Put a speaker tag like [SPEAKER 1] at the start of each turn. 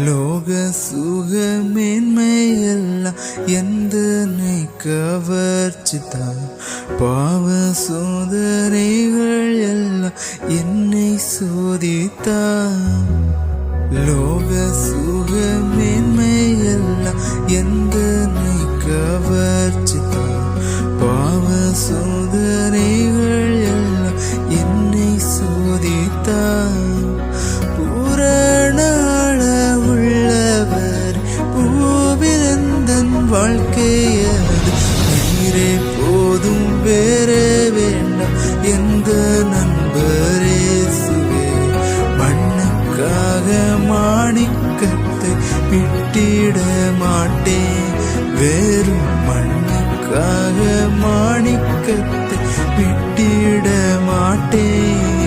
[SPEAKER 1] லோக சுக மேன்மையெல்லாம் எந்தனை கவர்ச்சிதான். பாவ சோதனைகள் எல்லாம் என்னை சோதித்தான். லோக சுக மேன்மையெல்லாம் எந்தனை கவர்ச்சிதான். பாவ சோதனைகள் எல்லாம் என்னை சோதித்தான். வாழ்க்கையது நீரே போதும், வேறே வேண்டாம் எந்த நண்பரேசுவே. மண்ணுக்காக மாணிக்கத்தை விட்டிட மாட்டேன், வேறும் மண்ணுக்காக மாணிக்கத்தை விட்டிட மாட்டேன்.